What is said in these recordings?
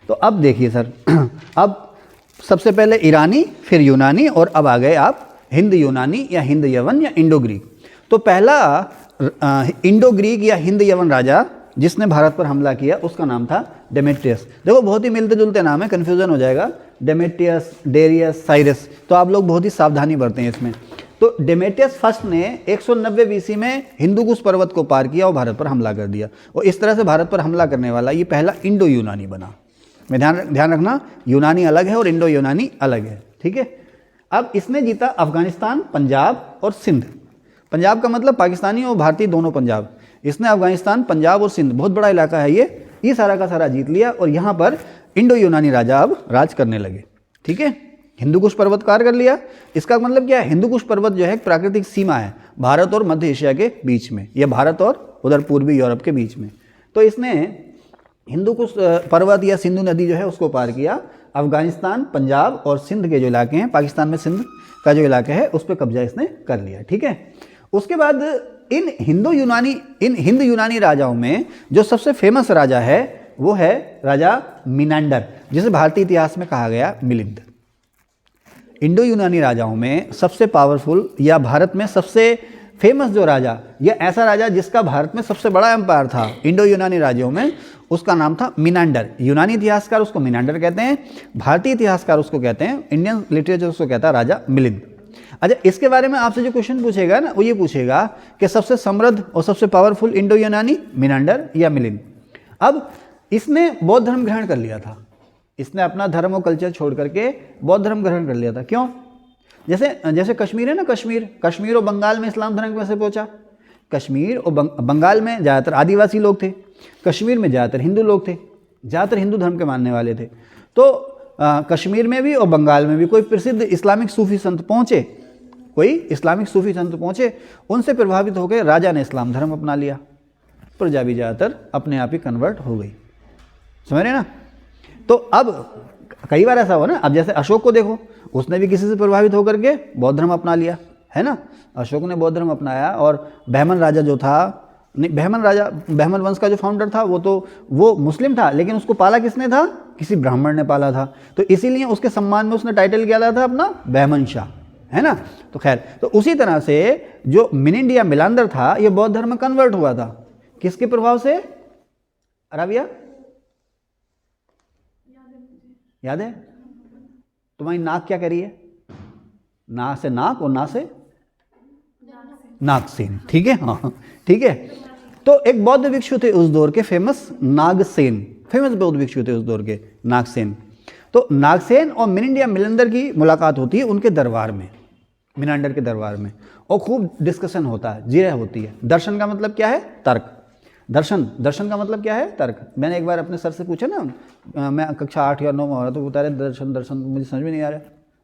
तो अब देखिए सर, अब सबसे पहले ईरानी, फिर यूनानी, और अब आ गए आप हिंद यूनानी या हिंद यवन या इंडो ग्रीक। तो पहला इंडो ग्रीक या हिंद यवन राजा जिसने भारत पर हमला किया उसका नाम था डेमेट्रियस। देखो बहुत ही मिलते जुलते नाम है, कन्फ्यूजन हो जाएगा, डेमेट्रियस, डेरियस, साइरस, तो आप लोग बहुत ही सावधानी बरतें इसमें। तो डेमेट्रियस फर्स्ट ने 190 बीसी में हिंदुकुश पर्वत को पार किया और भारत पर हमला कर दिया, और इस तरह से भारत पर हमला करने वाला ये पहला इंडो यूनानी बना। मैं ध्यान रखना, यूनानी अलग है और इंडो यूनानी अलग है, ठीक है। अब इसने जीता अफगानिस्तान, पंजाब और सिंध। पंजाब का मतलब पाकिस्तानी और भारतीय दोनों पंजाब। इसने अफगानिस्तान, पंजाब और सिंध, बहुत बड़ा इलाका है ये सारा का सारा जीत लिया, और यहाँ पर इंडो यूनानी राजा अब राज करने लगे, ठीक है। हिंदुकुश पर्वत पार कर लिया। इसका मतलब क्या है, हिंदुकुश पर्वत जो है एक प्राकृतिक सीमा है भारत और मध्य एशिया के बीच में, या भारत और उधर पूर्वी यूरोप के बीच में। तो इसने हिंदुकुश पर्वत या सिंधु नदी जो है उसको पार किया, अफगानिस्तान, पंजाब और सिंध के जो इलाके हैं, पाकिस्तान में सिंध का जो इलाका है उस पर कब्जा इसने कर लिया, ठीक है। उसके बाद इन हिंद यूनानी राजाओं में जो सबसे फेमस राजा है वो है राजा मिनांडर, जिसे भारतीय इतिहास में कहा गया मिलिंद। इंडो यूनानी राजाओं में सबसे पावरफुल या भारत में सबसे फेमस जो राजा, या ऐसा राजा जिसका भारत में सबसे बड़ा एम्पायर था इंडो यूनानी राज्यों में, उसका नाम था मिनांडर। यूनानी इतिहासकार उसको मिनांडर कहते हैं, भारतीय इतिहासकार उसको कहते हैं, इंडियन लिटरेचर उसको कहता है राजा मिलिंद। अच्छा, इसके बारे में आपसे जो क्वेश्चन पूछेगा ना, वो ये पूछेगा कि सबसे समृद्ध और सबसे पावरफुल इंडो यूनानी मिनांडर या मिलिंद। अब इसने बौद्ध धर्म ग्रहण कर लिया था, इसने अपना धर्म और कल्चर छोड़ करके बौद्ध धर्म ग्रहण कर लिया था। क्यों? जैसे कश्मीर है ना, कश्मीर और बंगाल में इस्लाम धर्म कैसे पहुंचा? कश्मीर और बंगाल में ज़्यादातर आदिवासी लोग थे, कश्मीर में ज़्यादातर हिंदू लोग थे, ज़्यादातर हिंदू धर्म के मानने वाले थे। तो कश्मीर में भी और बंगाल में भी कोई प्रसिद्ध इस्लामिक सूफी संत पहुँचे, उनसे प्रभावित होकर राजा ने इस्लाम धर्म अपना लिया, प्रजा भी ज़्यादातर अपने आप ही कन्वर्ट हो गई। समझ रहे ना? तो अब कई बार ऐसा हुआ ना, अब जैसे अशोक को देखो, उसने भी किसी से प्रभावित होकर के बौद्ध धर्म अपना लिया, है ना। अशोक ने बौद्ध धर्म अपनाया, और बहमन राजा जो था, बहमन वंश का जो फाउंडर था वो मुस्लिम था, लेकिन उसको पाला किसने था? किसी ब्राह्मण ने पाला था। तो इसीलिए उसके सम्मान में उसने टाइटल क्या लिया था अपना? बहमन शाह, है ना। तो खैर, तो उसी तरह से जो मिलिंद या मिलांदर था, ये बौद्ध धर्म में कन्वर्ट हुआ था। किसके प्रभाव से? अराबिया याद है? तुम्हारी नाक क्या करी है? ना से नाक और ना से नागसेन, ठीक है, हाँ ठीक है। तो एक बौद्ध भिक्षु थे उस दौर के, फेमस बौद्ध भिक्षु थे उस दौर के, नागसेन। तो नागसेन और मिलिंद या मिलंदर की मुलाकात होती है उनके दरबार में, मिनांडर के दरबार में, और खूब डिस्कशन होता है, जिरह होती है। दर्शन का मतलब क्या है? तर्क। दर्शन का मतलब क्या है? तर्क। मैंने एक बार अपने सर से पूछा ना, मैं कक्षा 8 या 9 में हो रहा, तो बता रहे दर्शन मुझे समझ में नहीं आ रहा,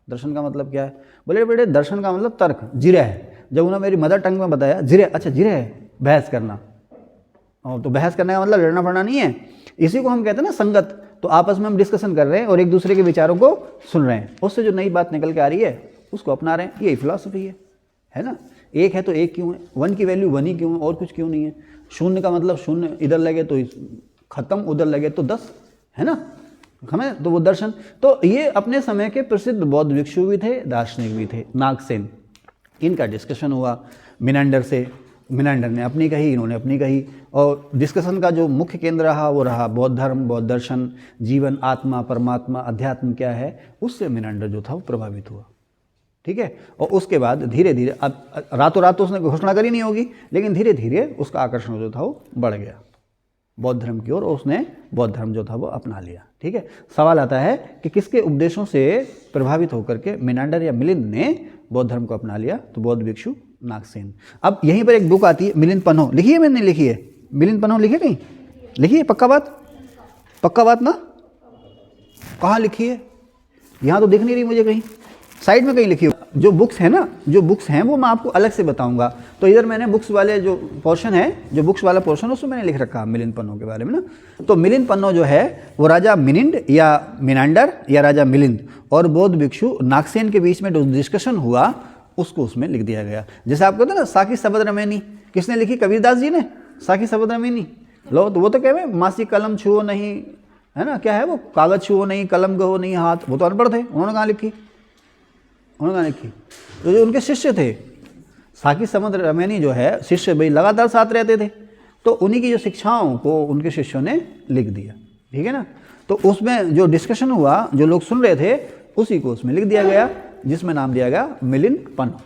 दर्शन का मतलब क्या है? बोले बेटे दर्शन का मतलब तर्क, जिरह है। जब उन्होंने मेरी मदर टंग में बताया, जिरह, अच्छा जिरह है, बहस करना। और तो बहस करने का मतलब लड़ना पड़ना नहीं है, इसी को हम कहते हैं ना संगत। तो आपस में हम डिस्कशन कर रहे हैं और एक दूसरे के विचारों को सुन रहे हैं, उससे जो नई बात निकल के आ रही है उसको अपना रहे हैं, यही फिलॉसफी है ना। एक है तो एक क्यों है, वन की वैल्यू वन ही क्यों है, और कुछ क्यों नहीं है। शून्य का मतलब शून्य, इधर लगे तो खत्म, उधर लगे तो 10, है ना, हमें तो वो दर्शन। तो ये अपने समय के प्रसिद्ध बौद्ध भिक्षु भी थे, दार्शनिक भी थे, नागसेन। इनका डिस्कशन हुआ मिनांडर से, मिनांडर ने अपनी कही, इन्होंने अपनी कही, और डिस्कशन का जो मुख्य केंद्र रहा वो रहा बौद्ध धर्म, बौद्ध दर्शन, जीवन, आत्मा, परमात्मा, अध्यात्म क्या है, उससे मिनांडर जो था वो प्रभावित हुआ, ठीक है। और उसके बाद धीरे धीरे, अब रातों रात तो उसने घोषणा करी नहीं होगी, लेकिन धीरे धीरे उसका आकर्षण जो था वो बढ़ गया बौद्ध धर्म की ओर, और उसने बौद्ध धर्म जो था वो अपना लिया, ठीक है। सवाल आता है कि किसके उपदेशों से प्रभावित होकर के मिनांडर या मिलिंद ने बौद्ध धर्म को अपना लिया? तो बौद्ध भिक्षु नागसेन। अब यहीं पर एक बुक आती है, मिलिंद पन्हो, लिखी है मैंने, लिखी है मिलिंद पन्हो, लिखी है कहीं, लिखी है? पक्का बात ना, कहाँ लिखी है? यहाँ तो दिख नहीं रही मुझे, कहीं साइड में कहीं लिखी हो। जो बुक्स हैं वो मैं आपको अलग से बताऊंगा। तो इधर मैंने बुक्स वाले जो पोर्शन है, जो बुक्स वाला पोर्शन है, उसमें मैंने लिख रखा मिलिंद पन्हो के बारे में ना। तो मिलिंद पन्हो जो है वो राजा मिलिंद या मिनांडर या राजा मिलिंद और बौद्ध भिक्षु नागसेन के बीच में जो डिस्कशन हुआ उसको उसमें लिख दिया गया। जैसे आप कहते हैं ना साकी शबद रमैनी, किसने लिखी? कबीरदास जी ने साकी शबद रमैनी। लो, तो वो तो कह रहे मासी कलम छुओ नहीं, है ना, क्या है वो, कागज छुओ नहीं, कलम गहो नहीं हाथ, वो तो अनपढ़ थे, उन्होंने कहाँ लिखी, उन्होंने कहाँ लिखी। तो जो उनके शिष्य थे, साकी समद रमैनी जो है शिष्य, भाई लगातार साथ रहते थे, तो उन्हीं की जो शिक्षाओं को उनके शिष्यों ने लिख दिया, ठीक है ना। तो उसमें जो डिस्कशन हुआ, जो लोग सुन रहे थे, उसी को उसमें लिख दिया गया, जिसमें नाम दिया गया मिलिंद-पन्नो।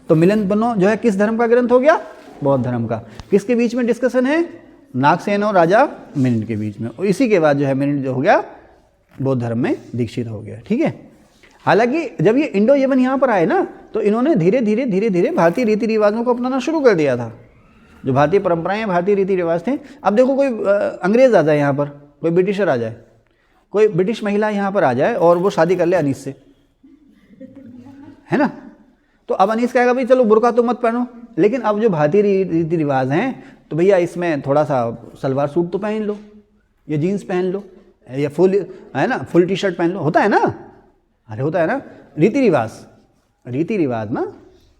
तो मिलिंद-पन्नो जो है किस धर्म का ग्रंथ हो गया, बौद्ध धर्म का। किसके बीच में डिस्कशन है, नागसेन और राजा मिलिंद के बीच में, और इसी के बाद जो है मिलिंद जो हो गया बौद्ध धर्म में दीक्षित हो गया, ठीक है। हालांकि जब ये इंडो यवन यहाँ पर आए ना, तो इन्होंने धीरे धीरे भारतीय रीति रिवाजों को अपनाना शुरू कर दिया था। जो भारतीय परंपराएं, भारतीय रीति रिवाज थे। अब देखो कोई अंग्रेज आ जाए यहाँ पर, कोई ब्रिटिशर आ जाए, कोई ब्रिटिश महिला यहाँ पर आ जाए और वो शादी कर ले अनीस से, है ना, तो अब अनीस कहेगा भाई चलो बुर्का तो मत पहनो, लेकिन अब जो भारतीय रीति रिवाज हैं, तो भैया इसमें थोड़ा सा सलवार सूट तो पहन लो, या जीन्स पहन लो, या फुल, है ना, फुल टी शर्ट पहन लो, होता है ना, अरे होता है ना, रीति रिवाज ना,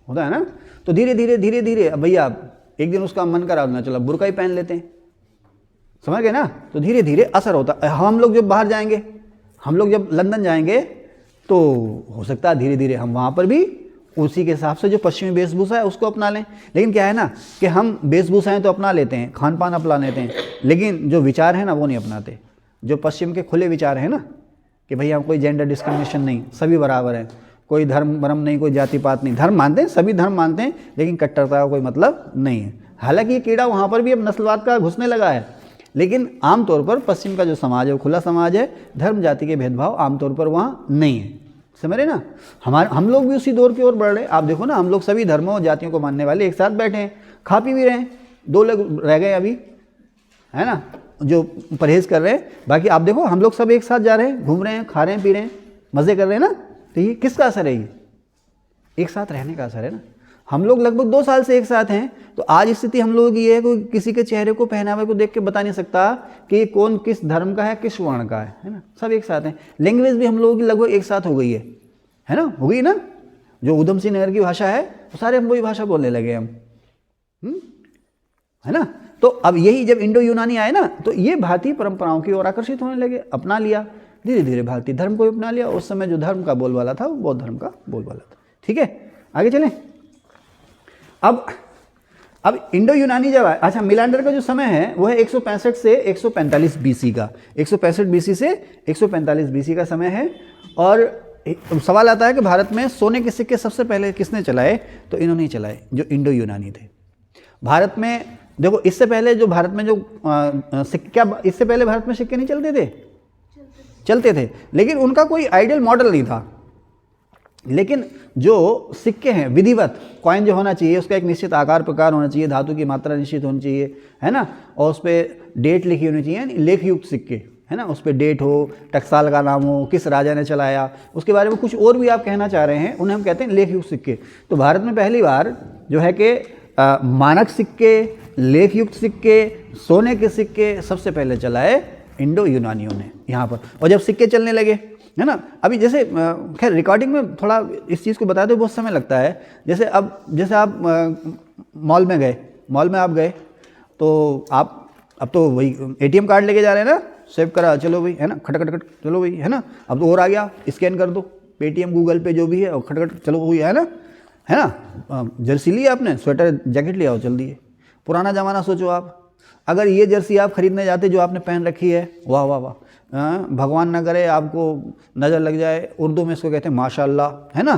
होता है ना। तो धीरे धीरे अब भैया एक दिन उसका मन करा ना, चलो बुर्का ही पहन लेते हैं, समझ गए ना। तो धीरे धीरे असर होता है। हम लोग जब बाहर जाएंगे, हम लोग जब लंदन जाएंगे, तो हो सकता है धीरे धीरे हम वहाँ पर भी उसी के हिसाब से जो पश्चिमी वेशभूषा है उसको अपना लें। लेकिन क्या है ना कि हम वेशभूषाएँ तो अपना लेते हैं, खान पान अपना लेते हैं, लेकिन जो विचार है ना वो नहीं अपनाते। जो पश्चिम के खुले विचार हैं ना कि भैया कोई जेंडर डिस्क्रिमिनेशन नहीं, सभी बराबर हैं, कोई धर्म भरम नहीं, कोई जाति पात नहीं, धर्म मानते हैं, सभी धर्म मानते हैं, लेकिन कट्टरता का कोई मतलब नहीं है। हालांकि ये कीड़ा वहाँ पर भी अब नस्लवाद का घुसने लगा है, लेकिन आमतौर पर पश्चिम का जो समाज है वो खुला समाज है, धर्म जाति के भेदभाव आमतौर पर वहाँ नहीं है, समझ रहे ना। हम लोग भी उसी दौर की ओर बढ़ रहे हैं। आप देखो ना, हम लोग सभी धर्मों और जातियों को मानने वाले एक साथ बैठे हैं, खा पी भी रहे हैं, 2 लोग रह गए अभी, है ना, जो परहेज कर रहे हैं। बाकी आप देखो हम लोग सब एक साथ जा रहे हैं, घूम रहे हैं, खा रहे हैं, पी रहे हैं, मज़े कर रहे हैं ना। तो ये किसका असर है, ये एक साथ रहने का असर है ना। हम लोग लगभग 2 साल से एक साथ हैं, तो आज स्थिति हम लोगों की ये है, कोई किसी के चेहरे को, पहनावे को देख के बता नहीं सकता कि ये कौन किस धर्म का है, किस वर्ण का है ना। सब एक साथ हैं। लैंग्वेज भी हम लोगों की लगभग एक साथ हो गई है ना, हो गई ना। जो उधम सिंह नगर की भाषा है वो सारे हम वही भाषा बोलने लगे हम, है ना। तो अब यही जब इंडो यूनानी आए ना, तो ये भारतीय परंपराओं की ओर आकर्षित होने लगे, अपना लिया, धीरे धीरे भारतीय धर्म को अपना लिया। उस समय जो धर्म का बोलबाला था वो बौद्ध धर्म का बोलबाला था, ठीक है। आगे चलें। अब इंडो यूनानी जब आए, अच्छा, मिलांडर का जो समय है वो है 165 से 145 बीसी का, 165 बीसी से 145 बीसी का समय है। और सवाल आता है कि भारत में सोने के सिक्के सबसे पहले किसने चलाए, तो इन्होंने ही चलाए, जो इंडो यूनानी थे। भारत में देखो, इससे पहले जो भारत में जो सिक्का, इससे पहले भारत में सिक्के नहीं चलते थे, चलते थे, लेकिन उनका कोई आइडियल मॉडल नहीं था। लेकिन जो सिक्के हैं, विधिवत कॉइन जो होना चाहिए, उसका एक निश्चित आकार प्रकार होना चाहिए, धातु की मात्रा निश्चित होनी चाहिए, है ना, और उस पर डेट लिखी होनी चाहिए, लेखयुक्त सिक्के, है ना, उस पर डेट हो, टकसाल का नाम हो, किस राजा ने चलाया, उसके बारे में कुछ और भी आप कहना चाह रहे हैं, उन्हें हम कहते हैं लेखयुक्त सिक्के। तो भारत में पहली बार जो है कि मानक सिक्के, लेखयुक्त सिक्के, सोने के सिक्के सबसे पहले चलाए इंडो यूनानियों ने यहाँ पर। और जब सिक्के चलने लगे, है ना, अभी जैसे खैर रिकॉर्डिंग में थोड़ा इस चीज़ को बता दो, बहुत समय लगता है। जैसे आप मॉल में गए, मॉल में आप गए, तो आप अब तो वही ATM कार्ड लेके जा रहे हैं ना, सेव करा, चलो भाई, है ना, खट चलो भाई, है ना। अब तो और आ गया, स्कैन कर दो, पेटीएम, गूगल पे जो भी है, और खट चलो वही, है ना। जर्सी लिया आपने, स्वेटर जैकेट लिया, और चल दिए। पुराना ज़माना सोचो आप, अगर ये जर्सी आप खरीदने जाते जो आपने पहन रखी है, वाह वाह वाह, भगवान ना करे आपको नज़र लग जाए, उर्दू में इसको कहते हैं माशाल्लाह, है ना।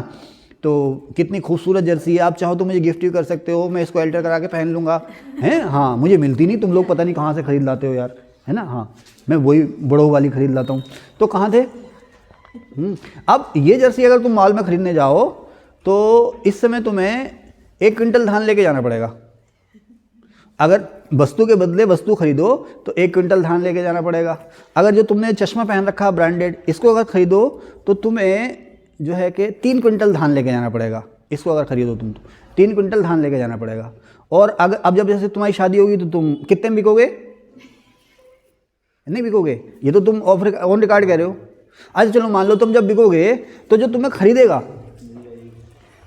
तो कितनी खूबसूरत जर्सी है, आप चाहो तो मुझे गिफ्ट भी कर सकते हो, मैं इसको अल्टर करा के पहन लूँगा, हैं। हाँ, मुझे मिलती नहीं, तुम लोग पता नहीं कहाँ से खरीद लाते हो यार, है ना। हाँ, मैं वही बड़ों वाली खरीद लाता हूँ। तो कहाँ थे। अब ये जर्सी अगर तुम मॉल में खरीदने जाओ, तो इस समय तुम्हें 1 क्विंटल धान लेके जाना पड़ेगा। अगर वस्तु के बदले वस्तु खरीदो तो 1 क्विंटल धान लेके जाना पड़ेगा। अगर जो तुमने चश्मा पहन रखा ब्रांडेड, इसको अगर खरीदो तो तुम्हें जो है कि 3 क्विंटल धान लेके जाना पड़ेगा। इसको अगर खरीदो तुम तो 3 क्विंटल धान लेके जाना पड़ेगा। और अगर अब जब जैसे तुम्हारी शादी होगी तो तुम कितने में बिकोगे, नहीं बिकोगे, ये तो तुम ऑन रिकॉर्ड कह रहे हो। अच्छा चलो मान लो तुम जब बिकोगे तो जो तुम्हें खरीदेगा,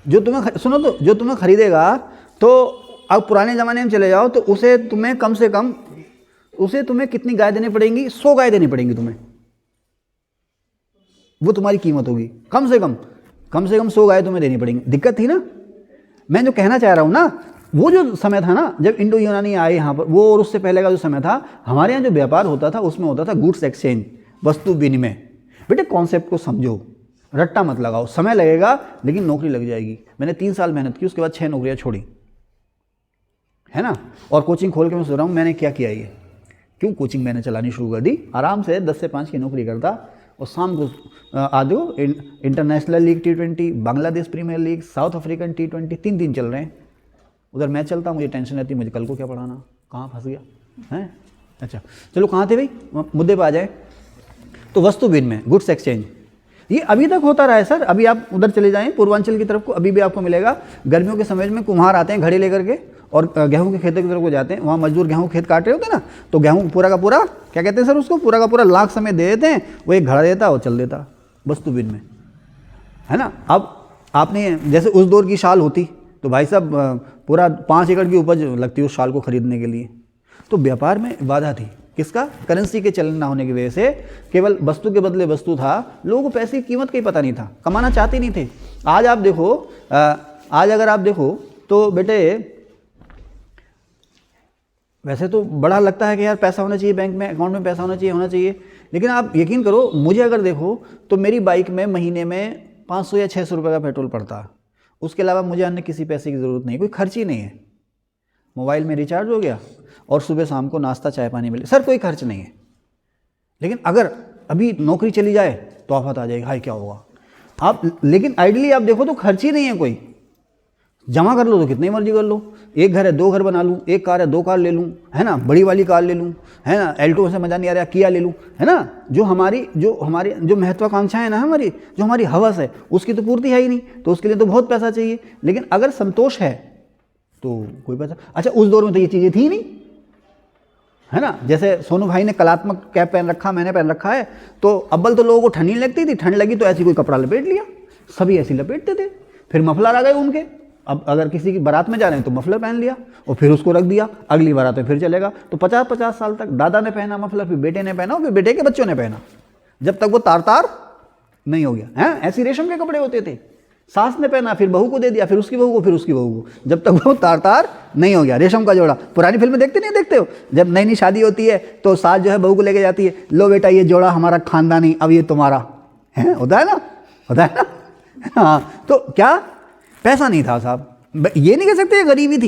जो तुम्हें खरीदेगा, तो अब पुराने ज़माने में चले जाओ तो उसे तुम्हें कम से कम, उसे तुम्हें कितनी गाय देनी पड़ेंगी, 100 गाय देनी पड़ेंगी तुम्हें, वो तुम्हारी कीमत होगी। कम से कम 100 गाय तुम्हें देनी पड़ेंगी। दिक्कत थी ना। मैं जो कहना चाह रहा हूँ ना, वो जो समय था ना जब इंडो यूनानी आए यहाँ पर, वो और उससे पहले का जो समय था, हमारे यहाँ जो व्यापार होता था उसमें होता था गुड्स एक्सचेंज, वस्तु विनिमय। बेटे कॉन्सेप्ट को समझो, रट्टा मत लगाओ। समय लगेगा लेकिन नौकरी लग जाएगी। मैंने 3 साल मेहनत की, उसके बाद 6 नौकरियाँ छोड़ी, है ना। और कोचिंग खोल के मैं सोच रहा हूँ मैंने क्या किया ये, क्यों कोचिंग मैंने चलानी शुरू कर दी। आराम से 10 से 5 की नौकरी करता और शाम को आ जाओ। International league T20, Bangladesh premier league, south African T20 3 चल रहे हैं। उधर मैच चलता, मुझे टेंशन रहती मुझे कल को क्या पढ़ाना, कहाँ फंस गया है। अच्छा चलो कहाँ थे भाई, मुद्दे पर आ जाए। तो वस्तु विनिमय, गुड्स एक्सचेंज, ये अभी तक होता रहा है सर। अभी आप उधर चले जाएं पूर्वांचल की तरफ को, अभी भी आपको मिलेगा। गर्मियों के समय में कुम्हार आते हैं घड़े लेकर के और गेहूं के खेतों की तरफ को जाते हैं। वहाँ मजदूर गेहूं खेत काट रहे होते हैं ना, तो गेहूं पूरा का पूरा क्या कहते हैं सर उसको, पूरा का पूरा लाख समय दे देते हैं, वो एक घड़ा देता और चल देता। वस्तु विनिमय, है ना। अब आपने जैसे उस दौर की शाल होती तो भाई साहब पूरा 5 एकड़ की उपज लगती उस शाल को खरीदने के लिए। तो व्यापार में बाधा थी, किसका, करेंसी के चलन ना होने की वजह से। केवल वस्तु के बदले वस्तु था, लोगों को पैसे की कीमत का ही पता नहीं था, कमाना चाहते नहीं थे। आज आप देखो, आज अगर आप देखो तो बेटे वैसे तो बड़ा लगता है कि यार पैसा होना चाहिए बैंक में, अकाउंट में पैसा होना चाहिए, लेकिन आप यकीन करो, मुझे अगर देखो तो मेरी बाइक में महीने में 500 या 600 रुपये का पेट्रोल पड़ता है। उसके अलावा मुझे अन्य किसी पैसे की ज़रूरत नहीं, कोई खर्च ही नहीं है। मोबाइल में रिचार्ज हो गया और सुबह शाम को नाश्ता चाय पानी मिले, सर कोई खर्च नहीं है। लेकिन अगर अभी नौकरी चली जाए तो आफत आ जाएगी, हाय क्या होगा आप। लेकिन आइडियली आप देखो तो खर्च ही नहीं है कोई। जमा कर लो तो कितनी मर्जी कर लो, एक घर है 2 घर बना लूँ, एक कार है 2 कार ले लूँ, है ना, बड़ी वाली कार ले लूँ, है ना, एल्टो से मजा नहीं आ रहा किया ले लूँ, है ना। जो हमारी जो महत्वाकांक्षा है ना, हमारी जो हमारी हवस है, उसकी तो पूर्ति है ही नहीं, तो उसके लिए तो बहुत पैसा चाहिए। लेकिन अगर संतोष है तो कोई पैसा। अच्छा उस दौर में तो ये चीज़ें थी नहीं, है ना। जैसे सोनू भाई ने कलात्मक कैप पहन रखा, मैंने पहन रखा है, तो अव्वल तो लोगों को ठंड नहीं लगती थी, ठंड लगी तो ऐसी कोई कपड़ा लपेट लिया, सभी ऐसी लपेटते थे। फिर मफलर आ गए उनके, अब अगर किसी की बारात में जा रहे हैं तो मफलर पहन लिया और फिर उसको रख दिया, अगली बारात में फिर चलेगा। तो 50-50 साल तक दादा ने पहना मफलर, फिर बेटे ने पहना, फिर बेटे के बच्चों ने पहना, जब तक वो तार नहीं हो गया है। ऐसी रेशम के कपड़े होते थे। सास ने पहना, फिर बहू को दे दिया, फिर उसकी बहू को, फिर उसकी बहू को, जब तक वो तार नहीं हो गया। रेशम का जोड़ा पुरानी फिल्में देखते नहीं देखते हो, जब नई शादी होती है तो सास जो है बहू को लेके जाती है, लो बेटा ये जोड़ा हमारा खानदानी, अब ये तुम्हारा है, होता है ना। हाँ तो क्या पैसा नहीं था साहब, ये नहीं कह सकते गरीबी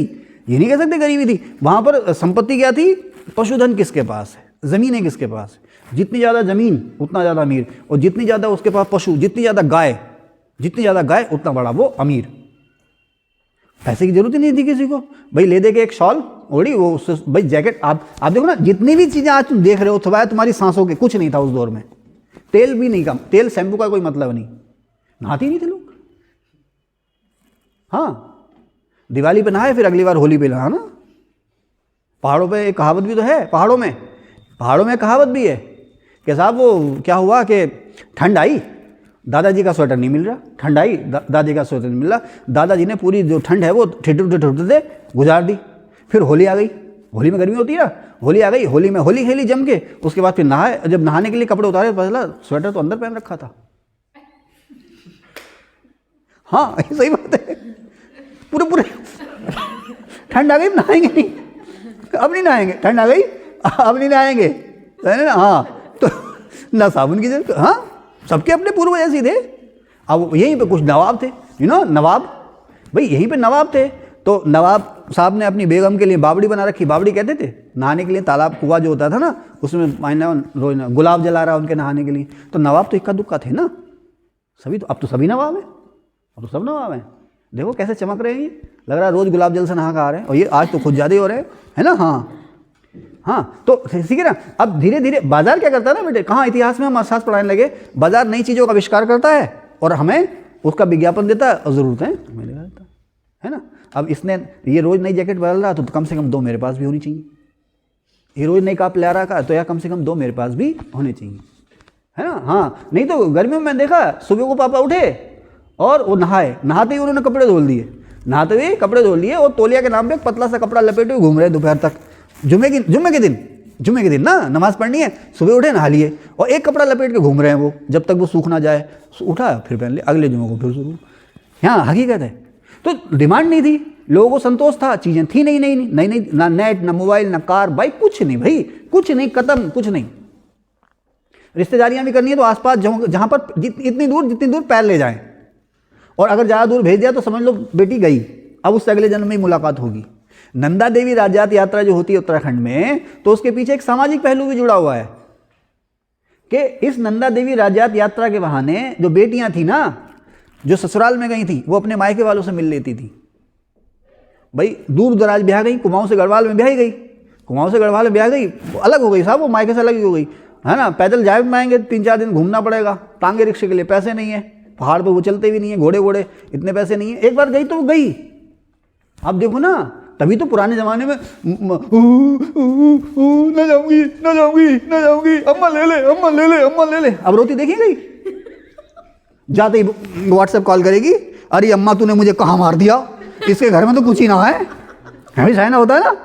थी, वहाँ पर संपत्ति क्या थी, पशुधन किसके पास है, ज़मीनें किसके पास है, जितनी ज़्यादा ज़मीन उतना ज़्यादा अमीर, और जितनी ज़्यादा उसके पास पशु, जितनी ज़्यादा गाय उतना बड़ा वो अमीर। पैसे की जरूरत ही नहीं थी किसी को, भाई ले दे के एक शॉल ओढ़ी, वो उससे भाई जैकेट। आप देखो ना, जितनी भी चीज़ें आज तुम देख रहे हो तुम्हारी सांसों के, कुछ नहीं था उस दौर में। तेल भी नहीं, कम तेल शैम्पू का कोई मतलब नहीं, नहाते ही नहीं थे लोग। हाँ दिवाली पे नहाए, फिर अगली बार होली पे नहाना। पहाड़ों पे एक कहावत भी तो है, पहाड़ों में कहावत भी है कि साहब वो क्या हुआ कि ठंड आई, दादाजी का स्वेटर नहीं मिल रहा, ठंड आई दादी का स्वेटर नहीं मिल रहा, दादाजी ने पूरी जो ठंड है वो ठिठुरते गुजार दी। फिर होली आ गई, होली में गर्मी होती है ना, होली आ गई, होली में होली खेली जम के, उसके बाद फिर नहाए, जब नहाने के लिए कपड़े उतारे पता चला स्वेटर तो अंदर पहन रखा था। हाँ सही बात है, पूरे ठंड आ गई, नहाएंगे नहीं, अब नहीं नहाएंगे, ठंड आ गई अब नहीं नहाएंगे, ना। हाँ तो ना साबुन की जरूरत, हाँ सबके अपने पूर्व ऐसे थे। अब यहीं पे कुछ नवाब थे, नवाब भाई, यहीं पे नवाब थे। तो नवाब साहब ने अपनी बेगम के लिए बावड़ी बना रखी, बावड़ी कहते थे नहाने के लिए, तालाब कुआं जो होता था ना, उसमें रोज गुलाब जला रहा उनके नहाने के लिए। तो नवाब तो इक्का दुक्का थे ना, सभी तो, अब तो सभी नवाब हैं, अब तो सब नवाब हैं। देखो कैसे चमक रहे हैं, ये लग रहा है रोज गुलाब जल से नहा कर आ रहे हैं, और ये आज तो खुद ज़्यादा ही हो रहे हैं, है ना। हाँ तो ठीक है ना। अब धीरे धीरे बाजार क्या करता है ना बेटे, कहाँ इतिहास में हम अर्थशास्त्र पढ़ाने लगे, बाजार नई चीज़ों का आविष्कार करता है और हमें उसका विज्ञापन देता है और ज़रूरत है हमें लगा देता है ना। अब इसने ये रोज़ नई जैकेट बदल रहा तो कम से कम 2 मेरे पास भी होनी चाहिए, ये रोज़ नई कप ले रहा का तो यार कम से कम 2 मेरे पास भी होने चाहिए, है ना। हाँ नहीं तो गर्मियों में देखा, सुबह को पापा उठे और वो नहाते ही उन्होंने कपड़े धोल दिए, नहाते हुए कपड़े धो लिए और तौलिया के नाम पे एक पतला सा कपड़ा लपेटे हुए घूम रहे दोपहर तक, जुम्मे के दिन जुमे के दिन ना नमाज पढ़नी है, सुबह उठे नहा लिए और एक कपड़ा लपेट के घूम रहे हैं वो, जब तक वो सूख ना जाए, उठा फिर पहन लिया, अगले जुमे को फिर शुरू। यहाँ हकीकत है। तो डिमांड नहीं थी, लोगों को संतोष था, चीज़ें थी नहीं नहीं नहीं नहीं, ना नेट, ना मोबाइल, ना कार, बाइक, कुछ नहीं भाई, कुछ नहीं, खत्म, कुछ नहीं। रिश्तेदारियां भी करनी है तो आसपास जहाँ पर इतनी दूर जितनी दूर पैर ले जाएं, और अगर ज़्यादा दूर भेज दिया तो समझ लो बेटी गई, अब उससे अगले जन्म में ही मुलाकात होगी। नंदा देवी राज्यात यात्रा जो होती है उत्तराखंड में, तो उसके पीछे एक सामाजिक पहलू भी जुड़ा हुआ है कि इस नंदा देवी राज्यात यात्रा के बहाने जो बेटियां थी ना, जो ससुराल में गई थी, वो अपने मायके वालों से मिल लेती थी। भाई दूर दराज ब्याह गई, कुमाऊं से गढ़वाल में ब्याह गई, कुमाऊं से गढ़वाल में ब्याह गई, अलग हो गई साहब, वो मायके से अलग ही हो गई, है ना। पैदल जाए पाएंगे, 3-4 दिन घूमना पड़ेगा, टांगे रिक्शे के लिए पैसे नहीं है, पहाड़ पे वो चलते भी नहीं है, घोड़े घोड़े इतने पैसे नहीं है। एक बार गई तो वो गई। अब देखो ना, तभी तो पुराने जमाने में ना जाऊंगी ना जाऊंगी ना जाऊंगी, अम्मा ले ले अम्मा ले ले अम्मा ले ले। अब रोती देखी गई, जाते ही व्हाट्सएप कॉल करेगी, अरे अम्मा तूने मुझे कहाँ मार दिया, इसके घर में तो कुछ ही ना है, हमेशा है ना, होता है ना,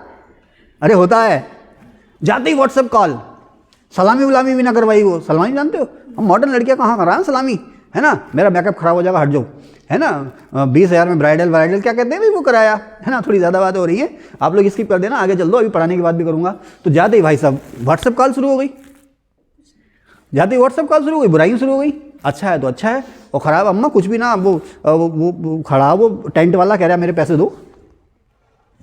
अरे होता है। जाते ही व्हाट्सएप कॉल, सलामी उलामी भी ना करवाई वो, सलामी जानते हो, हम मॉडर्न लड़कियां कहाँ करा सलामी, है ना, मेरा मेकअप खराब हो जाएगा हट जाओ, है ना, 20,000 में ब्राइडल क्या कहते हैं भाई वो कराया, है ना। थोड़ी ज़्यादा बात हो रही है, आप लोग स्किप कर देना, आगे चल दो, अभी पढ़ाने की बात भी करूँगा। तो जाते ही भाई साहब व्हाट्सएप कॉल शुरू हो गई, जाते ही व्हाट्सएप कॉल शुरू हो गई, बुराइयाँ शुरू हो गई। अच्छा है तो अच्छा है, और ख़राब अम्मा कुछ भी ना, वो खड़ा वो टेंट वाला कह रहा है मेरे पैसे दो,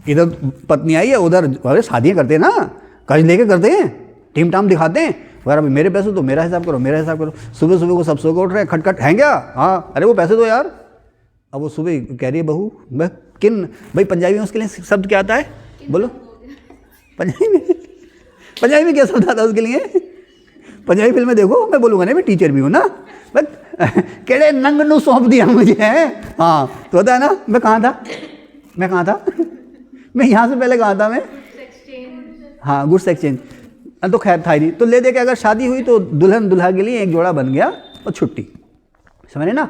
इधर पत्नी आई है, उधर अरे शादियाँ करते हैं ना, कर्ज लेके करते हैं, टीम टाम दिखाते हैं, यार अभी मेरे पैसे तो मेरा हिसाब करो, मेरा हिसाब करो। सुबह सुबह को सब सो के उठ रहे हैं, खटखट हैं क्या, हाँ अरे वो पैसे दो यार। अब वो सुबह कह रही है बहू, मैं किन भाई पंजाबी में उसके लिए शब्द क्या आता है, बोलो पंजाबी में क्या शब्द आता है उसके लिए, पंजाबी फिल्में देखो, मैं बोलूँगा नहीं, मैं टीचर भी हूँ ना, बस केड़े नंग नू सौंप दिया मुझे, हाँ तो होता है ना। मैं कहाँ था मैं यहाँ से पहले कहाँ था मैं, हाँ गुड्स एक्सचेंज, तो खैर था ही नहीं। तो ले दे के अगर शादी हुई तो दुल्हन दुल्हा के लिए एक जोड़ा बन गया और छुट्टी, समझ रहे ना।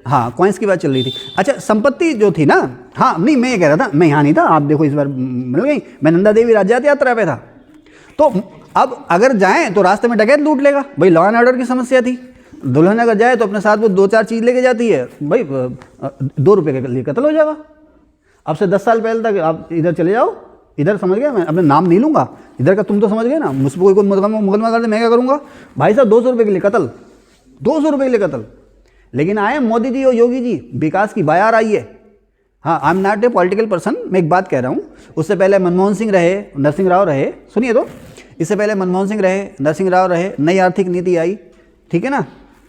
हाँ कॉइन्स की बात चल रही थी। अच्छा संपत्ति जो थी ना, हाँ नहीं मैं ये कह रहा था, मैं यहाँ नहीं था, आप देखो इस बार मिल गई, मैं नंदा देवी राज्यात यात्रा पे था। तो अब अगर जाएं तो रास्ते में डकैत लूट लेगा, भाई लॉ एंड ऑर्डर की समस्या थी। दुल्हन अगर जाए तो अपने साथ वो 2-4 चीज़ लेके जाती है, भाई 2 रुपये के लिए कत्ल हो जाएगा। अब से 10 साल पहले तक आप इधर चले जाओ, इधर समझ गया, मैं अपने नाम नहीं लूँगा, इधर का तुम तो समझ गए ना, मुझ पर कोई मुकदमा कर दे मैं क्या करूँगा, भाई साहब 200 रुपये के लिए कत्ल, 200 रुपये के लिए कत्ल। लेकिन आए मोदी जी और योगी जी, विकास की बायार आई है। हाँ I am not a political person, मैं एक बात कह रहा हूँ, उससे पहले मनमोहन सिंह रहे, नरसिंह राव रहे, सुनिए तो, इससे पहले मनमोहन सिंह रहे, नरसिंह राव रहे, नई आर्थिक नीति आई, ठीक है ना,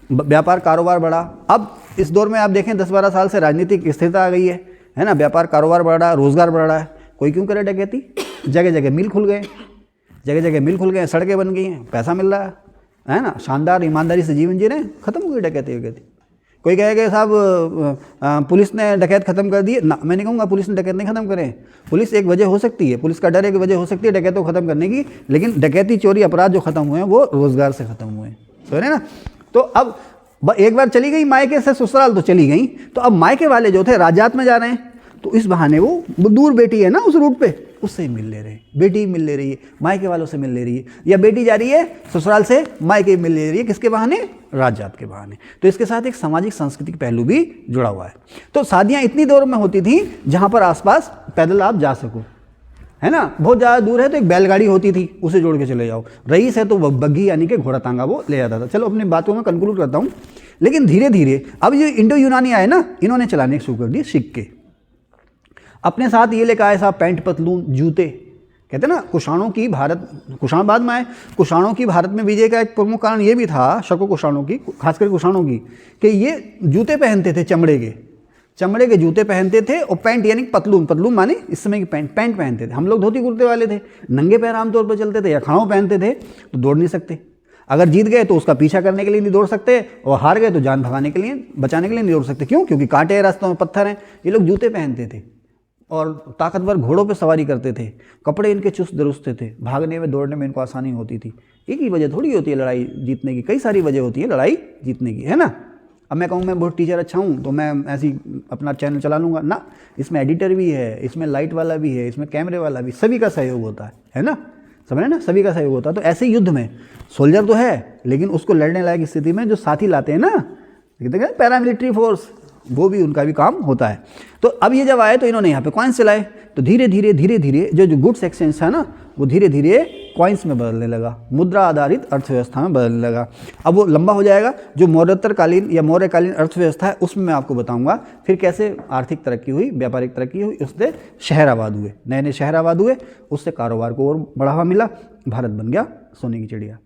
व्यापार कारोबार बढ़ा। अब इस दौर में आप देखें 10-12 साल से राजनीतिक स्थिरता आ गई है ना, व्यापार कारोबार बढ़ रहा है, रोजगार बढ़ रहा है, कोई क्यों करे डकैती, जगह जगह मिल खुल गए, जगह जगह मिल खुल गए, सड़कें बन गई हैं, पैसा मिल रहा है ना, शानदार ईमानदारी से जीवन जी रहे हैं, खत्म हो गई डकैती वकैती। कोई कहेगा साहब पुलिस ने डकैत खत्म कर दिए ना, मैं नहीं कहूँगा पुलिस ने डकैत नहीं खत्म करे, पुलिस एक वजह हो सकती है, पुलिस का डर एक वजह हो सकती है डकैतों को खत्म करने की, लेकिन डकैती चोरी अपराध जो खत्म हुए हैं वो रोजगार से खत्म हुए हैं, समझ रहे ना। तो अब एक बार चली गई मायके से ससुराल तो चली गई, तो अब मायके वाले जो थे राज्यात में जा रहे हैं, तो इस बहाने वो दूर बेटी है ना उस रूट पे, उससे मिल ले रहे हैं, बेटी मिल ले रही है, मायके वालों से मिल ले रही है, या बेटी जा रही है ससुराल से मायके मिल ले रही है, किसके बहाने, राज्यात के बहाने। तो इसके साथ एक सामाजिक सांस्कृतिक पहलू भी जुड़ा हुआ है। तो शादियाँ इतनी दूर में होती थी जहाँ पर आसपास पैदल आप जा सको, है ना, बहुत ज़्यादा दूर है तो एक बैलगाड़ी होती थी, उसे जोड़ के चले जाओ, रईस है तो बग्घी यानी कि घोड़ा तांगा वो ले जाता था। चलो अपनी बातों में कंक्लूड करता हूँ। लेकिन धीरे धीरे अब ये इंडो यूनानी आए ना, इन्होंने चलाने शुरू कर दिए सिक्के, अपने साथ ये लेकर आए साहब पैंट पतलून जूते, कहते हैं ना कुषाणों की भारत, कुषाण बाद में आए, कुषाणों की भारत में विजय का एक प्रमुख कारण ये भी था, शको कुषाणों की, खासकर कुषाणों की, कि ये जूते पहनते थे, चमड़े के जूते पहनते थे, और पैंट यानी पतलून माने इस समय की पैंट पहनते थे। हम लोग धोती कुर्ते वाले थे, नंगे पैर आमतौर पर चलते थे या खड़ाऊ पहनते थे, तो दौड़ नहीं सकते, अगर जीत गए तो उसका पीछा करने के लिए नहीं दौड़ सकते, और हार गए तो जान भगाने के लिए, बचाने के लिए नहीं दौड़ सकते। क्यों? क्योंकि कांटे हैं रास्तों में, पत्थर हैं। ये लोग जूते पहनते थे और ताकतवर घोड़ों पे सवारी करते थे, कपड़े इनके चुस्त दुरुस्त थे, भागने में दौड़ने में इनको आसानी होती थी। एक ही वजह थोड़ी होती है लड़ाई जीतने की, कई सारी वजह होती है लड़ाई जीतने की, है ना। अब मैं कहूँ मैं बहुत टीचर अच्छा हूँ तो मैं ऐसी अपना चैनल चला लूँगा ना, इसमें एडिटर भी है, इसमें लाइट वाला भी है, इसमें कैमरे वाला भी, सभी का सहयोग होता है ना, समझ ना, सभी का सहयोग होता है। तो ऐसे युद्ध में सोल्जर तो है, लेकिन उसको लड़ने लायक स्थिति में जो साथी लाते हैं ना, कहते हैं पैरामिलिट्री फोर्स, वो भी उनका भी काम होता है। तो अब ये जब आए तो इन्होंने यहाँ पे कॉइन्स चलाए, तो धीरे धीरे जो गुड्स एक्सचेंज था ना, वो धीरे धीरे कॉइन्स में बदलने लगा, मुद्रा आधारित अर्थव्यवस्था में बदलने लगा। अब वो लंबा हो जाएगा। जो मौर्योत्तरकालीन या मौर्यकालीन अर्थव्यवस्था है उसमें मैं आपको बताऊंगा फिर कैसे आर्थिक तरक्की हुई, व्यापारिक तरक्की हुई, उससे शहर आबाद हुए, नए नए शहर आबाद हुए, उससे कारोबार को और बढ़ावा मिला, भारत बन गया सोने की चिड़िया।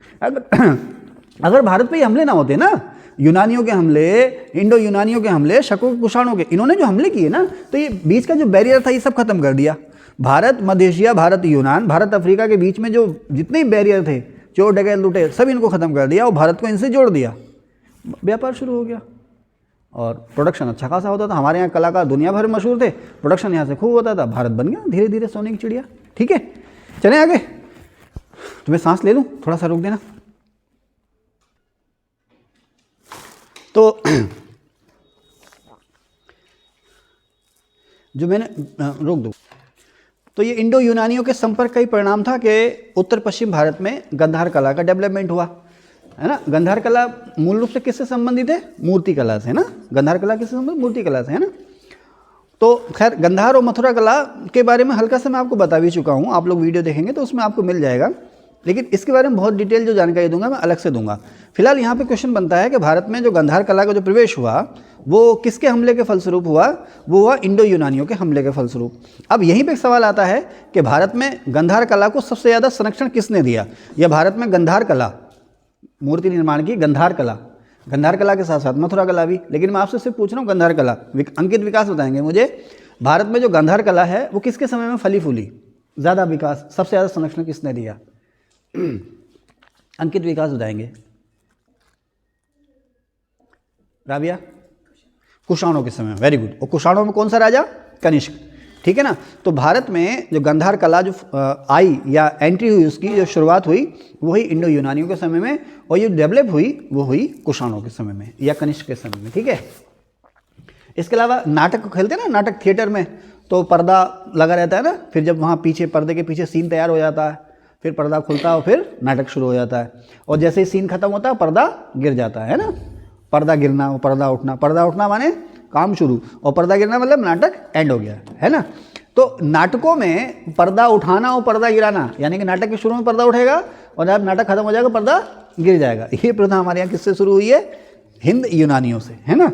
अगर भारत पे हमले ना होते ना, यूनानियों के हमले, इंडो यूनानियों के हमले, शकों कुषाणों के, इन्होंने जो हमले किए ना, तो ये बीच का जो बैरियर था ये सब खत्म कर दिया। भारत मध्य एशिया, भारत यूनान, भारत अफ्रीका के बीच में जो जितने बैरियर थे, चोर डकैत लुटे, सब इनको खत्म कर दिया और भारत को इनसे जोड़ दिया, व्यापार शुरू हो गया और प्रोडक्शन अच्छा खासा होता था। हमारे यहाँ कलाकार दुनिया भर में मशहूर थे, प्रोडक्शन यहाँ से खूब होता था, भारत बन गया धीरे धीरे सोने की चिड़िया। ठीक है, चलें आगे। तुम्हें सांस ले लूँ, थोड़ा सा रोक देना। तो जो मैंने रोक दो, तो ये इंडो यूनानियों के संपर्क का ही परिणाम था कि उत्तर पश्चिम भारत में गंधार कला का डेवलपमेंट हुआ, है ना। गंधार कला मूल रूप से किससे संबंधित है? मूर्ति कला से, है ना। गंधार कला किससे संबंधित? मूर्ति कला से, है ना। तो खैर गंधार और मथुरा कला के बारे में हल्का सा मैं आपको बता भी चुका हूँ, आप लोग वीडियो देखेंगे तो उसमें आपको मिल जाएगा, लेकिन इसके बारे में बहुत डिटेल जो जानकारी दूंगा मैं अलग से दूंगा। फिलहाल यहाँ पे क्वेश्चन बनता है कि भारत में जो गंधार कला का जो प्रवेश हुआ वो किसके हमले के फलस्वरूप हुआ? वो हुआ इंडो यूनानियों के हमले के फलस्वरूप। अब यहीं पे एक सवाल आता है कि भारत में गंधार कला को सबसे ज़्यादा संरक्षण किसने दिया? या भारत में गंधार कला, मूर्ति निर्माण की गंधार कला के साथ साथ मथुरा कला भी, लेकिन मैं आपसे सिर्फ पूछ रहा हूँ गंधार कला। अंकित विकास बताएंगे मुझे, भारत में जो गंधार कला है वो किसके समय में फली फूली, ज़्यादा विकास, सबसे ज़्यादा संरक्षण किसने दिया? अंकित विकास बताएंगे। राबिया? कुषाणों के समय, वेरी गुड। और कुषाणों में कौन सा राजा? कनिष्क, ठीक है ना। तो भारत में जो गंधार कला जो आई या एंट्री हुई, उसकी जो शुरुआत हुई वो हुई इंडो यूनानियों के समय में, और ये डेवलप हुई वो हुई कुषाणों के समय में या कनिष्क के समय में, ठीक है। इसके अलावा नाटक को खेलते हैं ना, नाटक थिएटर में तो पर्दा लगा रहता है ना, फिर जब वहाँ पीछे पर्दे के पीछे सीन तैयार हो जाता है, फिर पर्दा खुलता है और फिर नाटक शुरू हो जाता है, और जैसे ही सीन खत्म होता है पर्दा गिर जाता है ना। पर्दा गिरना और पर्दा उठना माने काम शुरू, और पर्दा गिरना मतलब नाटक एंड हो गया, है ना। तो नाटकों में पर्दा उठाना और पर्दा गिराना, यानी कि नाटक के शुरू में पर्दा उठेगा और जब नाटक खत्म हो जाएगा पर्दा गिर जाएगा, ये प्रथा हमारे यहाँ किससे शुरू हुई है? हिंद यूनानियों से, है ना।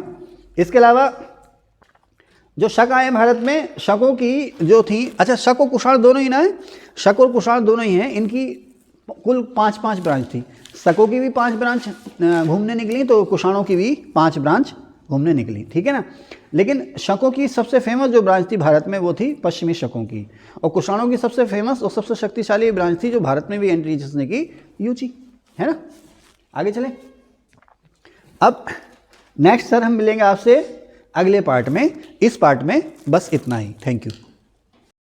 इसके अलावा जो शक आए भारत में, शकों की जो थी, अच्छा शक और कुषाण दोनों ही ना है, शक और कुषाण दोनों ही हैं, इनकी कुल 5 ब्रांच थी। शकों की भी 5 ब्रांच घूमने निकली, तो कुषाणों की भी 5 ब्रांच घूमने निकली, ठीक है ना। लेकिन शकों की सबसे फेमस जो ब्रांच थी भारत में वो थी पश्चिमी शकों की, और कुषाणों की सबसे फेमस और सबसे शक्तिशाली ब्रांच थी जो भारत में भी एंट्री जिसने की, यूची, है ना। आगे चलें। अब नेक्स्ट सर हम मिलेंगे आपसे अगले पार्ट में। इस पार्ट में बस इतना ही। Thank you.